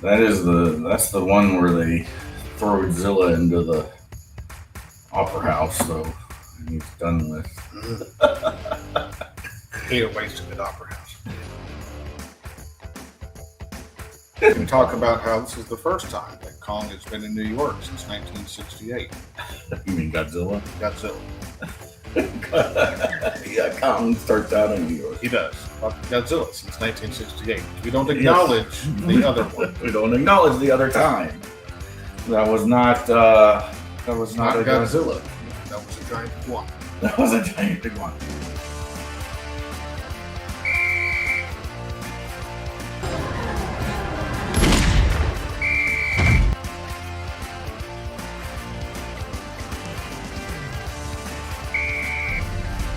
That's the one where they throw Godzilla into the opera house, so he's done with. He a wasted at Opera House. We talk about how this is the first time that Kong has been in New York since 1968. You mean Godzilla? Godzilla. Yeah, Kong starts out in New York. He does. Godzilla since 1968. We don't acknowledge the other one. We don't acknowledge the other time. That was not a Godzilla. That was a giant one. That was a giant big one.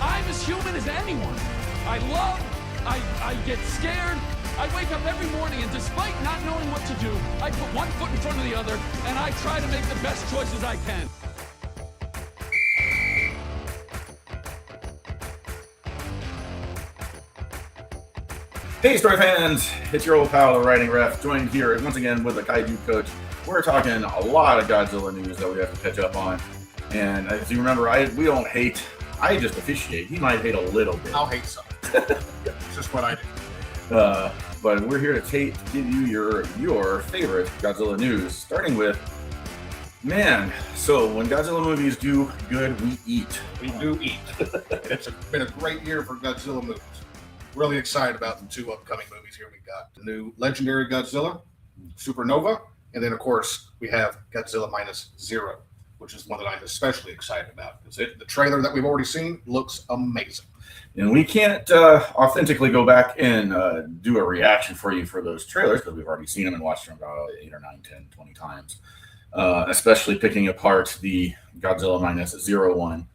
I'm as human as anyone. I get scared. I wake up every morning and despite not knowing what to do, I put one foot in front of the other and I try to make the best choices I can. Hey, story fans! It's your old pal, the Writing Ref, joined here once again with the Kaiju Koach. We're talking a lot of Godzilla news that we have to catch up on. And as you remember, we don't hate. I just officiate. He might hate a little bit. I'll hate some. It's just what I do. But we're here to give you your favorite Godzilla news, starting with, man, so when Godzilla movies do good, we eat. We do eat. It's been a great year for Godzilla movies. Really excited about the two upcoming movies here. We've got the new Legendary Godzilla, Supernova, and then, of course, we have Godzilla Minus Zero, which is one that I'm especially excited about because the trailer that we've already seen looks amazing. And we can't authentically go back and do a reaction for you for those trailers because we've already seen them and watched them about 8 or 9, 10, 20 times, especially picking apart the Godzilla Minus Zero one.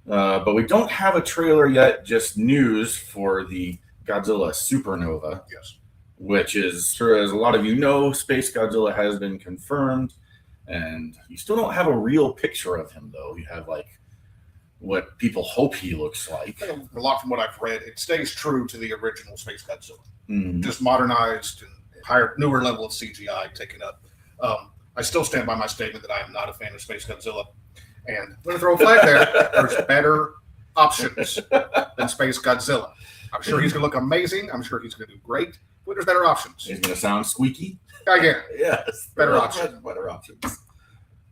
But we don't have a trailer yet, just news for the Godzilla Supernova. Yes. Which is, sure as a lot of you know, Space Godzilla has been confirmed. And you still don't have a real picture of him, though. You have, like, what people hope he looks like. A lot from what I've read, it stays true to the original Space Godzilla. Mm-hmm. Just modernized and higher, newer level of CGI taken up. I still stand by my statement that I am not a fan of Space Godzilla. And I'm going to throw a flag there. There's better options than Space Godzilla. I'm sure he's going to look amazing. I'm sure he's going to do great. But there's better options. He's going to sound squeaky. Again, yes. Better options. Better options.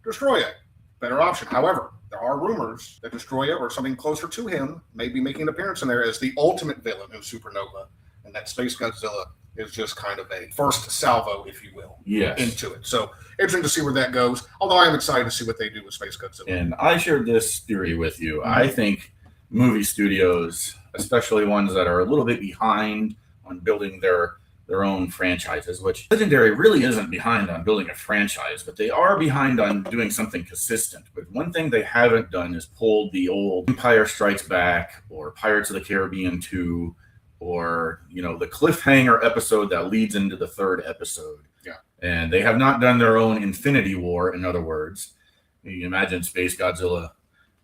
Destroya, better option. However, there are rumors that Destroya or something closer to him may be making an appearance in there as the ultimate villain of Supernova. And that Space Godzilla is just kind of a first salvo, if you will, into it. So interesting to see where that goes. Although I am excited to see what they do with Space Godzilla. And I shared this theory with you. I think movie studios, especially ones that are a little bit behind on building their own franchises, which Legendary really isn't behind on building a franchise, but they are behind on doing something consistent. But one thing they haven't done is pulled the old Empire Strikes Back or Pirates of the Caribbean 2 or, the cliffhanger episode that leads into the third episode. Yeah. And they have not done their own Infinity War, in other words. You can imagine Space Godzilla.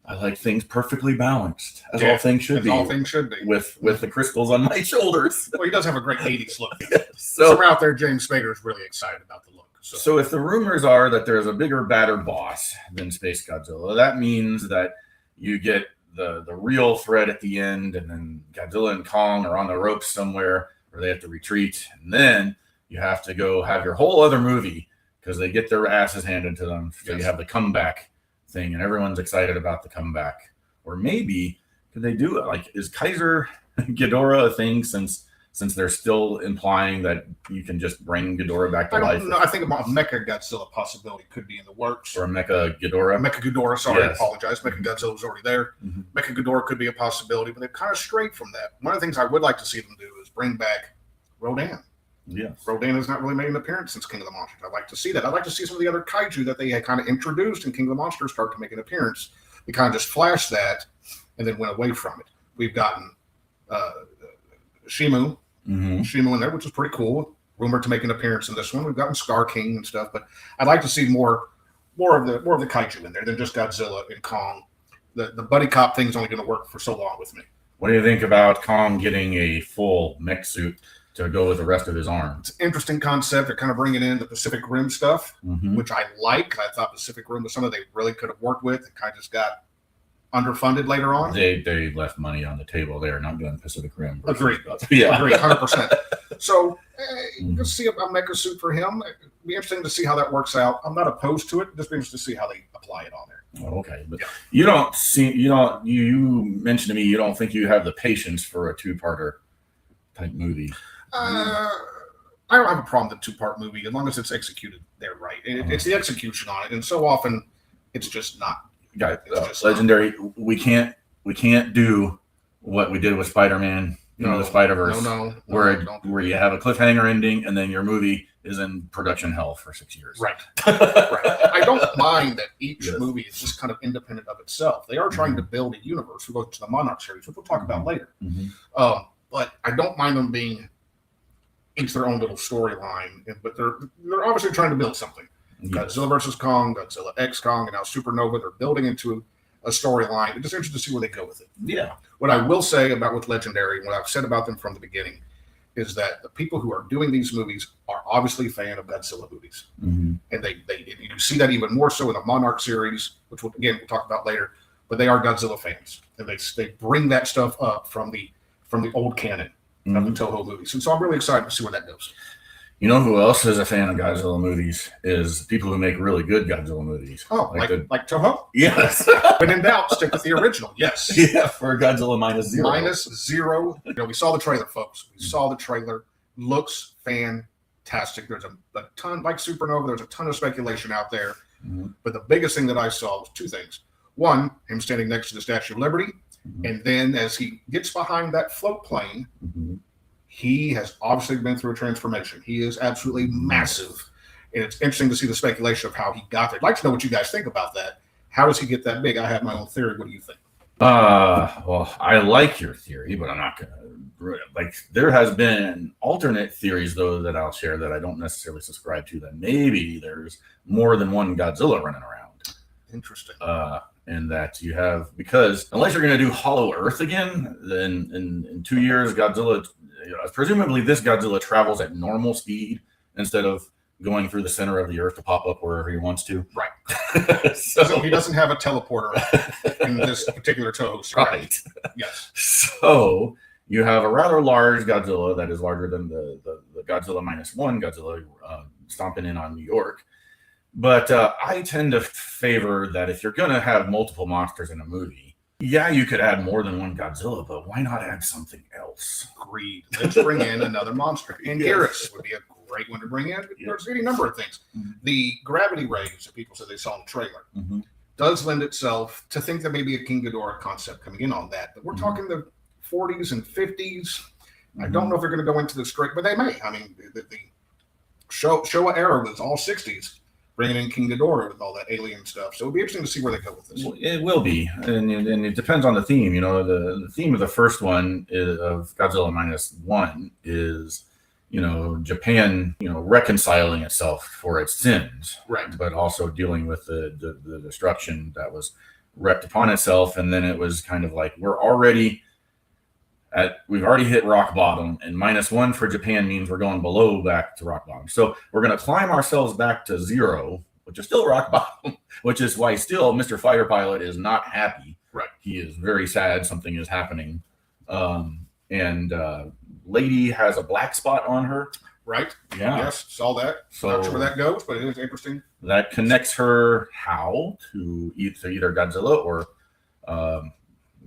I like things perfectly balanced, as all things should be. All things should be. With the crystals on my shoulders. Well, he does have a great 80s look. So somewhere out there, James Spader is really excited about the look. So if the rumors are that there's a bigger, badder boss than Space Godzilla, that means that you get the real threat at the end, and then Godzilla and Kong are on the ropes somewhere where they have to retreat, and then you have to go have your whole other movie because they get their asses handed to them. So you have the comeback thing, and everyone's excited about the comeback. Or maybe could they do it? Like, is Kaiser Ghidorah a thing since they're still implying that you can just bring Ghidorah back to life? I think a Mecha Godzilla possibility could be in the works. Or a Mecha Ghidorah. Mecha Ghidorah, sorry, Yes. I apologize. Mecha Godzilla was already there. Mm-hmm. Mecha Ghidorah could be a possibility, but they've kind of strayed from that. One of the things I would like to see them do is bring back Rodan. Yes. Rodan has not really made an appearance since King of the Monsters. I'd like to see that. I'd like to see some of the other kaiju that they had kind of introduced in King of the Monsters start to make an appearance. We kind of just flashed that and then went away from it. We've gotten Shimu. Mm-hmm. Shimu in there, which is pretty cool. Rumored to make an appearance in this one. We've gotten Scar King and stuff, but I'd like to see more of the kaiju in there than just Godzilla and Kong. The buddy cop thing's only going to work for so long with me. What do you think about Kong getting a full mech suit to go with the rest of his arm. It's an interesting concept. They're kind of bringing in the Pacific Rim stuff, which I like. I thought Pacific Rim was something they really could have worked with. It kind of just got underfunded later on. They left money on the table. They are not doing Pacific Rim. Agreed. Yeah. Agreed, 100%. So let's see a mecha suit for him. It'd be interesting to see how that works out. I'm not opposed to it. Just be interesting to see how they apply it on there. Oh, okay, but you mentioned to me you don't think you have the patience for a two-parter type movie. I don't have a problem with a two-part movie as long as it's executed there right. It's the execution on it, and so often it's just not. Legendary. Not. We can't do what we did with Spider-Man. The Spider-Verse. Where you have a cliffhanger ending and then your movie is in production hell for 6 years. Right. Right. I don't mind that each movie is just kind of independent of itself. They are trying to build a universe. We go to the Monarch series, which we'll talk about later. But I don't mind them being each their own little storyline. But they're obviously trying to build something. Godzilla versus Kong, Godzilla X Kong, and now Supernova. They're building into a storyline. It's just interesting to see where they go with it. Yeah. What I will say with Legendary, what I've said about them from the beginning, is that the people who are doing these movies are obviously a fan of Godzilla movies, and you see that even more so in the Monarch series, which we'll talk about later. But they are Godzilla fans, and they bring that stuff up from the old canon of the Toho movies, and so I'm really excited to see where that goes. You know who else is a fan of Godzilla movies? Is people who make really good Godzilla movies. Oh, like Toho? Yes. When in doubt, stick with the original. Yes. Yeah, for Godzilla -0. -0. We saw the trailer, folks. We saw the trailer. Looks fantastic. There's a ton, like Supernova, there's a ton of speculation out there. But the biggest thing that I saw was two things. One, him standing next to the Statue of Liberty. And then as he gets behind that float plane, he has obviously been through a transformation. He is absolutely massive. And it's interesting to see the speculation of how he got there. I'd like to know what you guys think about that. How does he get that big? I have my own theory. What do you think? Well, I like your theory, but I'm not going to. There has been alternate theories, though, that I'll share that I don't necessarily subscribe to, that maybe there's more than one Godzilla running around. Interesting. And that you have, because unless you're going to do Hollow Earth again, then in 2 years, Godzilla, presumably this Godzilla travels at normal speed instead of going through the center of the earth to pop up wherever he wants to. Right. So he doesn't have a teleporter in this particular Toho series. Right. Yes. So you have a rather large Godzilla that is larger than the Godzilla -1 Godzilla stomping in on New York. But I tend to favor that if you're going to have multiple monsters in a movie, you could add more than one Godzilla, but why not add something else? Agreed. Let's bring in another monster. And Garrus would be a great one to bring in. There's any number of things. The gravity rays that people said they saw in the trailer does lend itself to think there may be a King Ghidorah concept coming in on that. But we're talking the 40s and 50s. I don't know if they're going to go into the straight, but they may. I mean, the Showa era was all 60s. Bringing in King Ghidorah with all that alien stuff. So it'll be interesting to see where they go with this. It will be. And it depends on the theme. The theme of the first one of Godzilla -1 is, Japan, reconciling itself for its sins. Right. But also dealing with the destruction that was wreaked upon itself. And then it was kind of like, we've already hit rock bottom, and -1 for Japan means we're going below back to rock bottom. So we're going to climb ourselves back to 0, which is still rock bottom, which is why still Mr. Fighter Pilot is not happy. Right. He is very sad something is happening. And Lady has a black spot on her. Right. Yeah. Yes, saw that. So, not sure where that goes, but it is interesting. That connects her to either Godzilla or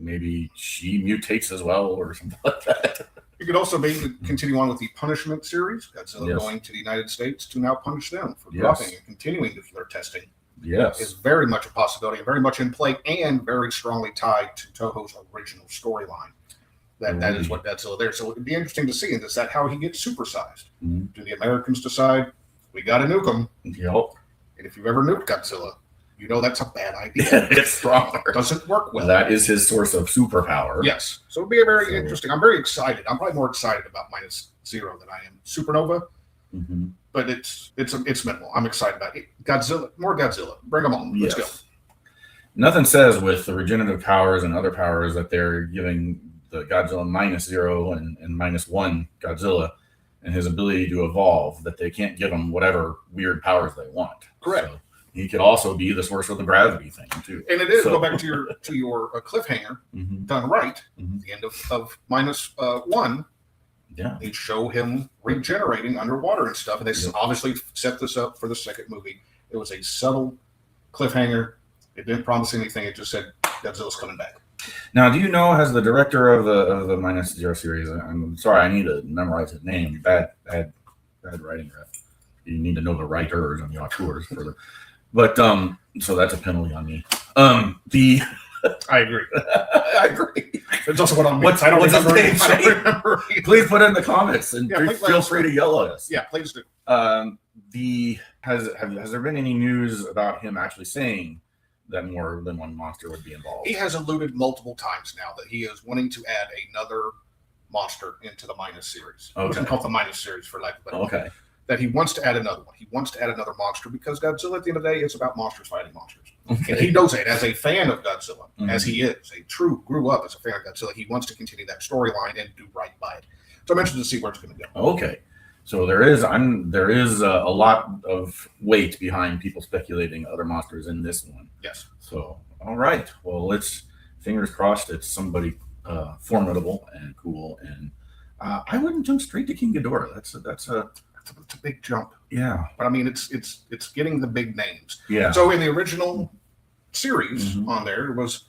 maybe she mutates as well or something like that. It could also be continue on with the Punishment series. Godzilla going to the United States to now punish them for dropping and continuing their testing. Yes. Is very much a possibility and very much in play and very strongly tied to Toho's original storyline. That is what Godzilla there. So it would be interesting to see. And is that how he gets supersized? Do the Americans decide, we got to nuke him? Yep. And if you've ever nuked Godzilla, that's a bad idea. It's stronger. It doesn't work well. That is his source of superpower. Yes. So it'll be very interesting. I'm very excited. I'm probably more excited about -0 than I am Supernova. But it's minimal. I'm excited about it. Godzilla, more Godzilla. Bring them on. Let's go. Nothing says with the regenerative powers and other powers that they're giving the Godzilla -0 and -1 Godzilla and his ability to evolve, that they can't give him whatever weird powers they want. Correct. So he could also be the source of the gravity thing too. And it is, go back to your cliffhanger, done right, at the end of -1. Yeah. They show him regenerating underwater and stuff. And they obviously set this up for the second movie. It was a subtle cliffhanger. It didn't promise anything. It just said Godzilla's coming back. Now, do you know, as the director of the -0 series, I'm sorry, I need to memorize his name. Bad writing, ref. You need to know the writers and the auteurs for the. But so that's a penalty on me. I agree. I agree. It's also what I'm. What's his name? Remember. Please put it in the comments and feel free to yell at us. Yeah, please do. Has there been any news about him actually saying that more than one monster would be involved? He has alluded multiple times now that he is wanting to add another monster into the series. Okay. We call it the series for lack of a better word. Okay. That he wants to add another one. He wants to add another monster because Godzilla, at the end of the day, it's about monsters fighting monsters. Okay. And he knows it as a fan of Godzilla, as he is grew up as a fan of Godzilla. He wants to continue that storyline and do right by it. So I'm interested to see where it's going to go. Okay. So there is a lot of weight behind people speculating other monsters in this one. Yes. So all right. Well, let's fingers crossed it's somebody formidable and cool. And I wouldn't jump straight to King Ghidorah. That's a big jump. Yeah. But I mean, it's getting the big names. Yeah. So in the original series on there was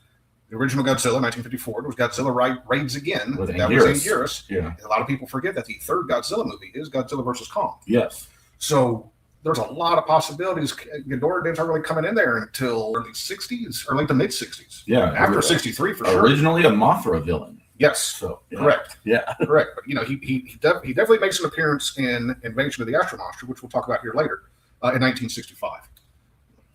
the original Godzilla, 1954. It was Godzilla Raids Again. With that was Anguirus. Yeah. A lot of people forget that the third Godzilla movie is Godzilla versus Kong. Yes. So there's a lot of possibilities. Ghidorah didn't start really coming in there until early 60s, early to mid 60s. Yeah. After 63 for sure. Originally a Mothra villain. Yes. So yeah. Correct. Yeah. Correct. But he definitely makes an appearance in Invasion of the Astro Monster, which we'll talk about here later, in 1965.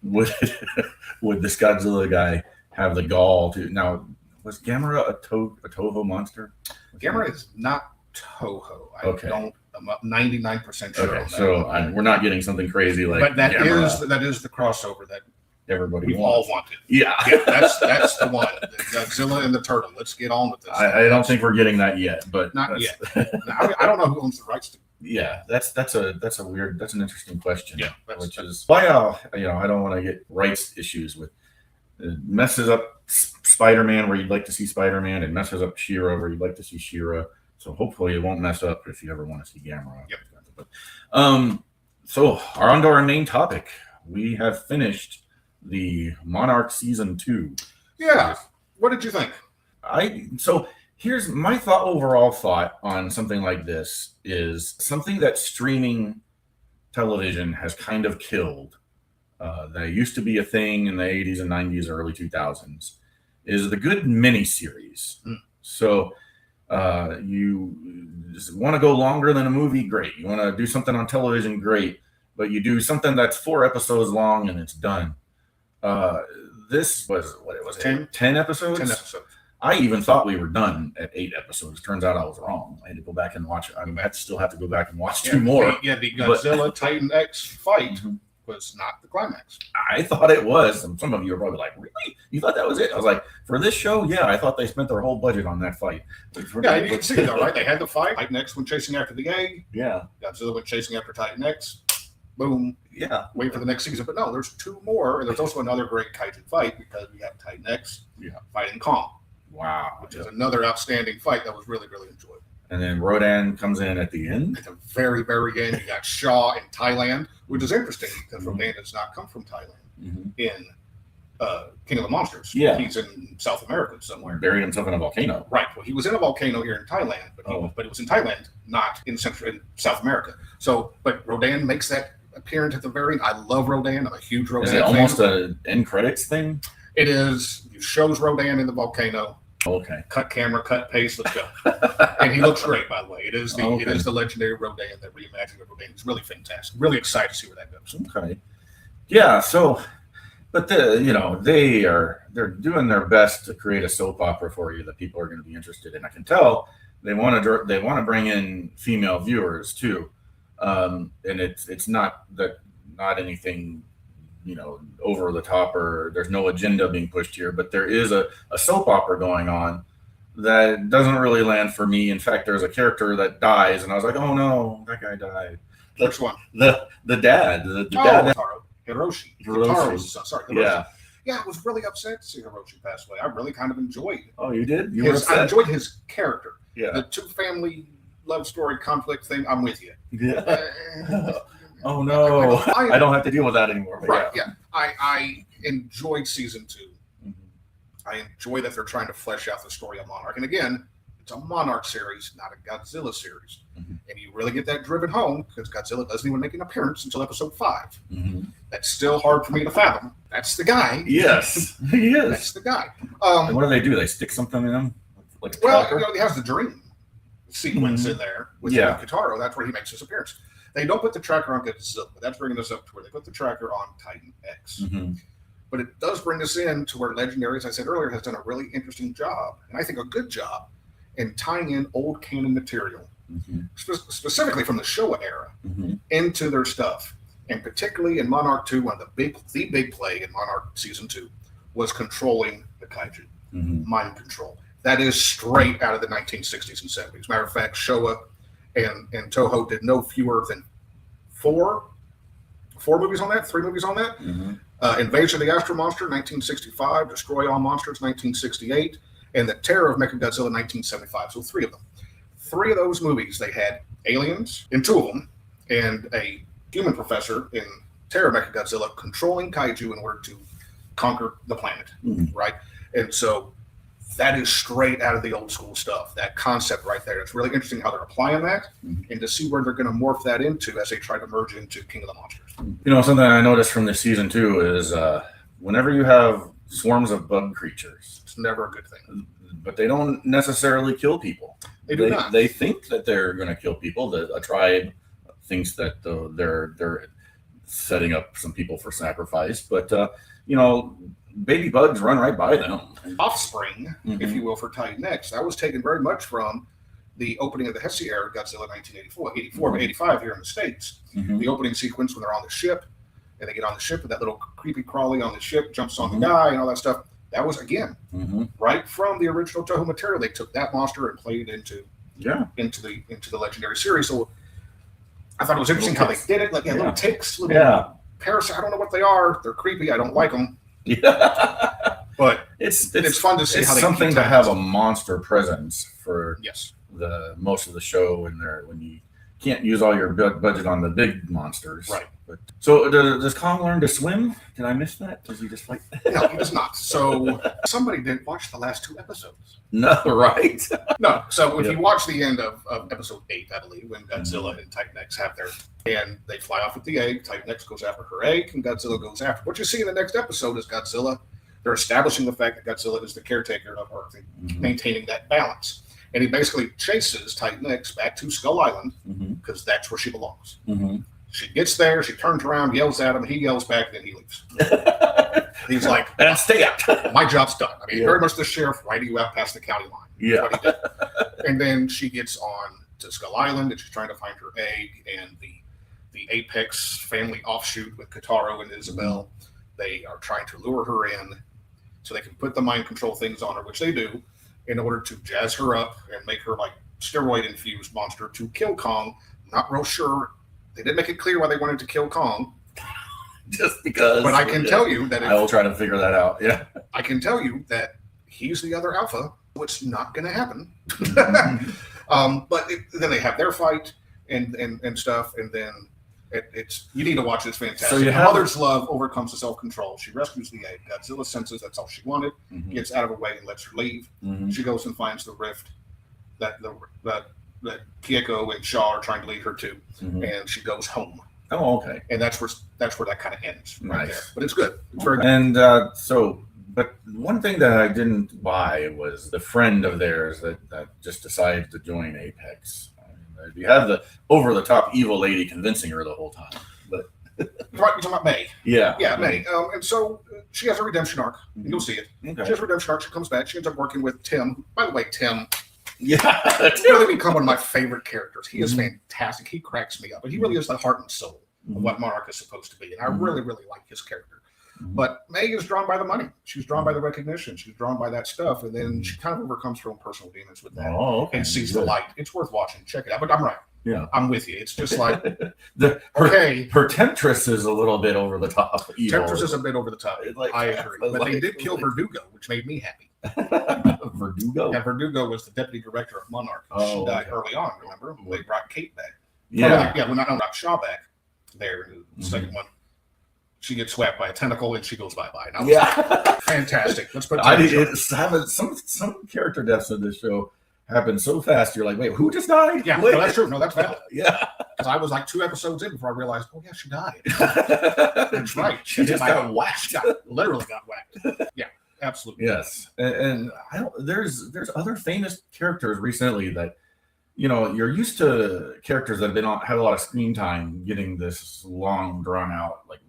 Would this Godzilla guy have the gall to now? Was Gamera a Toho monster? Gamera is not Toho. Okay. I'm up 99% sure. Okay, on that. so we're not getting something crazy like. But that Gamera. is the crossover that Everybody we've all wanted. Yeah. That's the one. Godzilla and the turtle. Let's get on with this. I don't think we're getting that yet, but not yet. I don't know who owns the rights to. Yeah, that's an interesting question. Yeah, which is why I don't want to get rights issues with. It messes up Spider-Man where you'd like to see Spider-Man. It messes up She-Ra where you'd like to see She-Ra. So hopefully it won't mess up if you ever want to see Gamera. Yep. But, so on to our main topic. We have finished the Monarch season 2. Yeah. What did you think? So here's my overall thought on something like this is something that streaming television has kind of killed. That used to be a thing in the 80s and 90s, early 2000s, is the good miniseries. So you just want to go longer than a movie, great. You want to do something on television, great. But you do something that's 4 episodes long and it's done. This was, 10 episodes? 10 episodes. I even thought we were done at 8 episodes. Turns out I was wrong. I had to go back and watch it. I still have to go back and watch 2 more. The Godzilla Titan X fight was not the climax. I thought it was. And some of you are probably like, really? You thought that was it? I was like, for this show, yeah, I thought they spent their whole budget on that fight. Yeah, you can see it though, right? They had the fight. Titan X went chasing after the egg. Yeah. Godzilla went chasing after Titan X. Boom. Yeah. Wait for the next season. But no, there's 2 more. And there's also another great Kaiju fight because we have Titan X fighting Kong. Wow. Which is another outstanding fight that was really, really enjoyable. And then Rodan comes in at the end. At the very, very end, you got Shaw in Thailand, which is interesting because Rodan does not come from Thailand in King of the Monsters. Yeah. He's in South America somewhere. Buried himself in a volcano. Right. Well, he was in a volcano here in Thailand, but it was in Thailand, not in South America. So, but Rodan makes that appearance at the very end. I love Rodan. I'm a huge Rodan fan. Is it almost an end credits thing? It is. It shows Rodan in the volcano. Okay. Cut camera, cut paste, let's go. And he looks great, by the way. It is the legendary Rodan that reimagined of Rodan. It's really fantastic. Really excited to see where that goes. Okay. Yeah. So, but they're doing their best to create a soap opera for you that people are going to be interested in. I can tell they want to bring in female viewers too, and it's not anything over the top or there's no agenda being pushed here, but there is a soap opera going on that doesn't really land for me. In fact, there's a character that dies, and I was like, oh no, that guy died. Which one? The dad. The dad. Hiroshi. Sorry. Hiroshi. Yeah. Yeah, I was really upset to see Hiroshi pass away. I really kind of enjoyed. Oh, you did? I enjoyed his character. Yeah. The two family love story conflict thing. I'm with you. Yeah. Oh no, I don't have to deal with that anymore. Right? Yeah. I enjoyed season 2. I enjoy that they're trying to flesh out the story of Monarch. And again, it's a Monarch series, not a Godzilla series. And you really get that driven home because Godzilla doesn't even make an appearance until episode 5. That's still hard for me to fathom. That's the guy. Yes, he is. That's the guy. And what do? They stick something in him? Like he has the dream sequence in there with Kitaro. That's where he makes his appearance. They don't put the tracker on Godzilla, but that's bringing us up to where they put the tracker on Titan X. But it does bring us in to where Legendary, as I said earlier, has done a really interesting job, and I think a good job, in tying in old canon material, specifically from the Showa era, into their stuff. And particularly in Monarch 2, the big play in Monarch Season 2 was controlling the kaiju, mind control. That is straight out of the 1960s and 70s. Matter of fact, Showa and Toho did no fewer than 3 movies on that. Invasion of the Astro Monster, 1965. Destroy All Monsters, 1968. And The Terror of Mechagodzilla, 1975. So 3 of them. 3 of those movies, they had aliens in 2 of them, and a human professor in Terror of Mechagodzilla controlling kaiju in order to conquer the planet, right? And so that is straight out of the old school stuff. That concept right there. It's really interesting how they're applying that, and to see where they're going to morph that into as they try to merge into King of the Monsters. You know, something I noticed from this season 2 is whenever you have swarms of bug creatures, it's never a good thing. But they don't necessarily kill people. They do not. They think that they're going to kill people. A tribe thinks that they're setting up some people for sacrifice. But baby bugs run right by them. Offspring, if you will, for Titan X. That was taken very much from the opening of the Heisei era, Godzilla 1984, 85 here in the States. The opening sequence when they're on the ship, and they get on the ship, and that little creepy crawly on the ship jumps on the guy and all that stuff. That was, again, right from the original Toho material. They took that monster and played it into the Legendary series. So I thought it was interesting how they did it. Like little ticks, little parasites. I don't know what they are. They're creepy. I don't like them. But it's fun to see how they something to have a monster presence for yes. the most of the show when you can't use all your budget on the big monsters. Right. But, so does Kong learn to swim? Did I miss that? Does he just like No, he does not. So somebody didn't watch the last 2 episodes. No, right? No. So if you watch the end of episode 8, I believe, when Godzilla and Titan X have their and they fly off with the egg, Titan X goes after her egg, and Godzilla goes after. What you see in the next episode is Godzilla. They're establishing the fact that Godzilla is the caretaker of Earth, maintaining that balance. And he basically chases Titan X back to Skull Island because that's where she belongs. She gets there, she turns around, yells at him, he yells back, then he leaves. He's like, and stay out. My job's done. I mean, very much the sheriff writing you out past the county line. Yeah. That's what he did. And then she gets on to Skull Island, and she's trying to find her egg, and the Apex family offshoot with Kitaro and Isabel, they are trying to lure her in so they can put the mind control things on her, which they do, in order to jazz her up and make her like steroid-infused monster to kill Kong. Not real sure. They didn't make it clear why they wanted to kill Kong. Just because. But I can tell you that I will try to figure that out. Yeah. I can tell you that he's the other alpha. It's not going to happen. But then they have their fight and stuff, and then it's you need to watch. It's fantastic. So mother's love overcomes the self-control. She rescues the egg. Godzilla senses that's all she wanted. Gets out of her way and lets her leave. She goes and finds the rift that Kieko and Shaw are trying to lead her to, and she goes home. Oh, okay. And that's where that kind of ends. Nice. Right there. But it's good. It's very good. And but one thing that I didn't buy was the friend of theirs that just decided to join Apex. I mean, you have the over-the-top evil lady convincing her the whole time. But Right, you're talking about May. Yeah. May. And so she has a redemption arc. You'll see it. Okay. She has a redemption arc. She comes back. She ends up working with Tim. By the way, Tim. Yeah. Really become one of my favorite characters. He is fantastic. He cracks me up. But he really is the heart and soul of what Monarch is supposed to be. And I really, really like his character. But May is drawn by the money. She's drawn by the recognition. She's drawn by that stuff. And then she kind of overcomes her own personal demons with that and sees the light. It's worth watching. Check it out. But I'm right. Yeah, I'm with you. It's just like, her Temptress is a little bit over the top. Temptress is a bit over the top. Like, I agree. But they did kill Verdugo, which made me happy. Verdugo? Yeah, Verdugo was the deputy director of Monarch. She died early on, remember? They brought Kate back. Yeah. Well, not Shaw back there in the second one. She gets swept by a tentacle and she goes bye-bye. Fantastic. Let's put some character deaths in this show happen so fast, you're like, wait, who just died? Yeah, no, that's true. No, that's valid. Yeah. Because I was like 2 episodes in before I realized, oh, yeah, she died. That's right. She just got whacked. Literally got whacked. Yeah, absolutely. Yes. And there's other famous characters recently that, you're used to characters that have a lot of screen time getting this long drawn out, like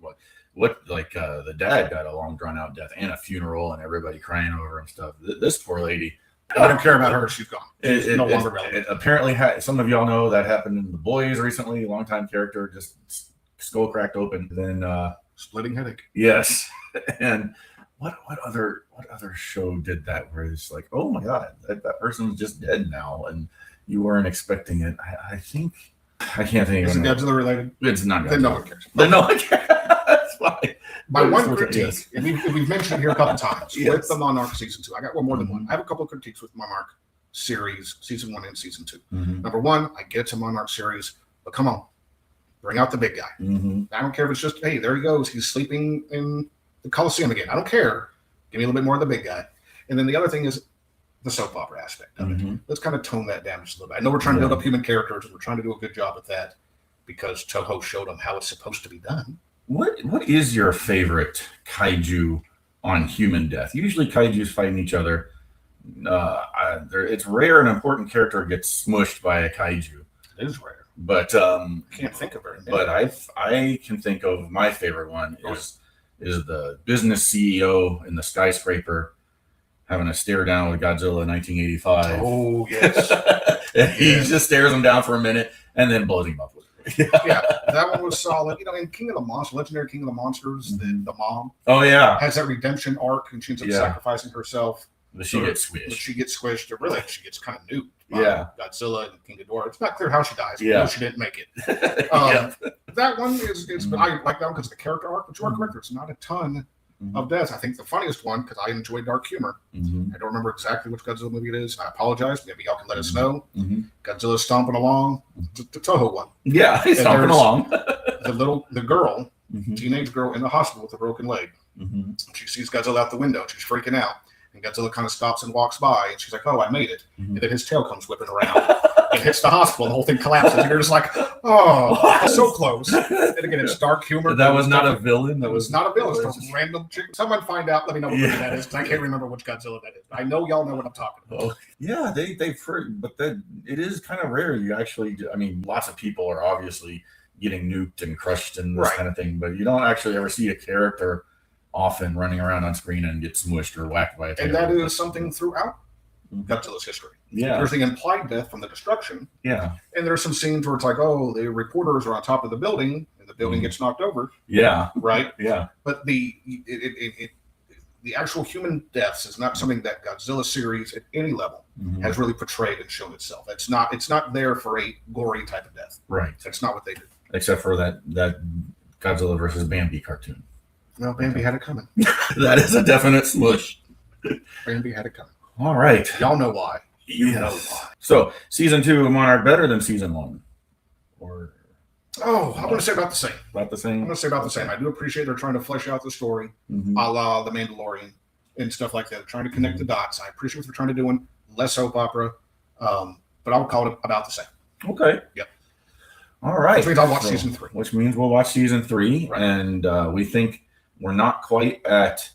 the dad got a long drawn out death and a funeral and everybody crying over and stuff. This poor lady, I don't care about her. She's gone. She's no longer relevant. It apparently, some of y'all know that happened in The Boys recently. Longtime character, just skull cracked open. Then splitting headache. Yes. And what other show did that? Where it's like, oh my god, that person's just dead now, and you weren't expecting it. I think I can't think. Is it Godzilla related? It's not. Godzilla. Then no one cares. Then no one cares. That's fine. My one critique, and we've mentioned it here a couple times, with the Monarch season 2. I got more than one. I have a couple of critiques with Monarch series, season 1 and season 2. Number one, I get it's a Monarch series, but come on, bring out the big guy. I don't care if it's just, hey, there he goes. He's sleeping in the Coliseum again. I don't care. Give me a little bit more of the big guy. And then the other thing is the soap opera aspect of it. Let's kind of tone that down just a little bit. I know we're trying to build up human characters, and we're trying to do a good job with that because Toho showed them how it's supposed to be done. What is your favorite kaiju on human death? Usually kaijus fighting each other. It's rare an important character gets smushed by a kaiju. It is rare. But can't think of very many. But I can think of my favorite one is the business CEO in the skyscraper having a stare down with Godzilla in 1985. Oh, yes. And he just stares him down for a minute and then blows him up with it. Yeah, that one was solid. In King of the Monsters, Legendary King of the Monsters, the mom. Oh, yeah. Has that redemption arc, and she ends up sacrificing herself. But she gets squished. She gets squished. Or really, she gets kind of nuked by Godzilla and King Ghidorah. It's not clear how she dies. Yeah. She didn't make it. That one is but I like that one because of the character arc, but you are correct. It's not a ton of deaths. I think the funniest one, because I enjoy dark humor. I don't remember exactly which Godzilla movie it is. I apologize. Maybe y'all can let us know. Godzilla's stomping along. The Toho one. Yeah, he's stomping along. the girl, teenage girl in the hospital with a broken leg. She sees Godzilla out the window. She's freaking out. And Godzilla kind of stops and walks by. And she's like, oh, I made it. And then his tail comes whipping around. And hits the hospital. And the whole thing collapses. And you're just like, oh, so close. And again, it's dark humor. That was not a villain. That was not a villain. It's just random chick. Someone find out. Let me know what that is. Because I can't remember which Godzilla that is. I know y'all know what I'm talking about. Oh, yeah, it is kind of rare. You actually, lots of people are obviously getting nuked and crushed and this kind of thing. But you don't actually ever see a character often running around on screen and get smushed or whacked by a tail. And that is something throughout Godzilla's history. Yeah. There's the implied death from the destruction. Yeah. And there's some scenes where it's like, oh, the reporters are on top of the building and the building gets knocked over. Yeah. Right? Yeah. But the actual human deaths is not something that Godzilla series at any level has really portrayed and shown itself. It's not there for a gory type of death. Right. That's not what they do. Except for that Godzilla versus Bambi cartoon. No, Bambi had it coming. That is a definite smush. Bambi had it coming. All right. Y'all know why. You know why. So, season 2 of Monarch better than season 1? Or I want to say about the same. About the same? I'm going to say about the same. I do appreciate they're trying to flesh out the story, a la The Mandalorian and stuff like that. They're trying to connect the dots. I appreciate what they're trying to do. Less soap opera, but I would call it about the same. Okay. Yep. All right. Which means I'll watch season 3. Which means we'll watch season 3. Right. And we think we're not quite at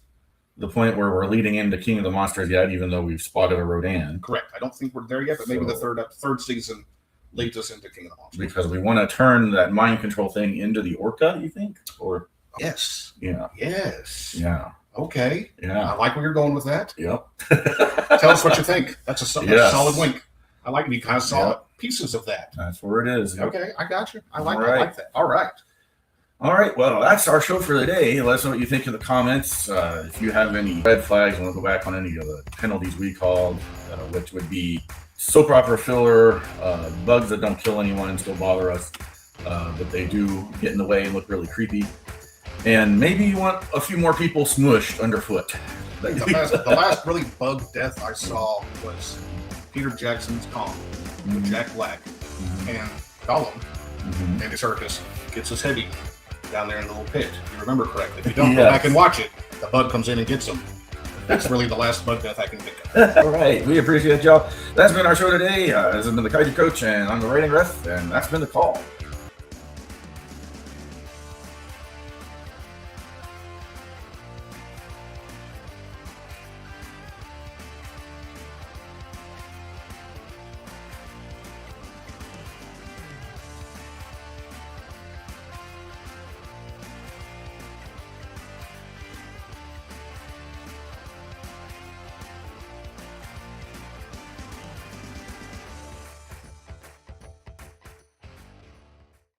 the point where we're leading into King of the Monsters yet, even though we've spotted a Rodan. Correct. I don't think we're there yet, but maybe the third season leads us into King of the Monsters. Because we want to turn that mind control thing into the Orca, you think? Or yes. Yeah. Yes. Yeah. Okay. Yeah. I like where you're going with that. Yep. Tell us what you think. That's a solid wink. I like me kind of solid pieces of that. That's where it is. Yep. Okay, I got you. I like that. All right. All right, well, that's our show for today. Let us know what you think in the comments. If you have any red flags, want to go back on any of the penalties we called, which would be soap opera filler, bugs that don't kill anyone and still bother us, but they do get in the way and look really creepy. And maybe you want a few more people smushed underfoot. The last really bug death I saw was Peter Jackson's Kong with Jack Black and Gollum. Andy Serkis gets his head eaten down there in the little pit. If you remember correctly. If you don't, go back and watch it. The bug comes in and gets him. That's really the last bug death I can think of. All right, we appreciate y'all. That's been our show today. This has been the Kaiju Coach, and I'm the rating ref, and that's been the call.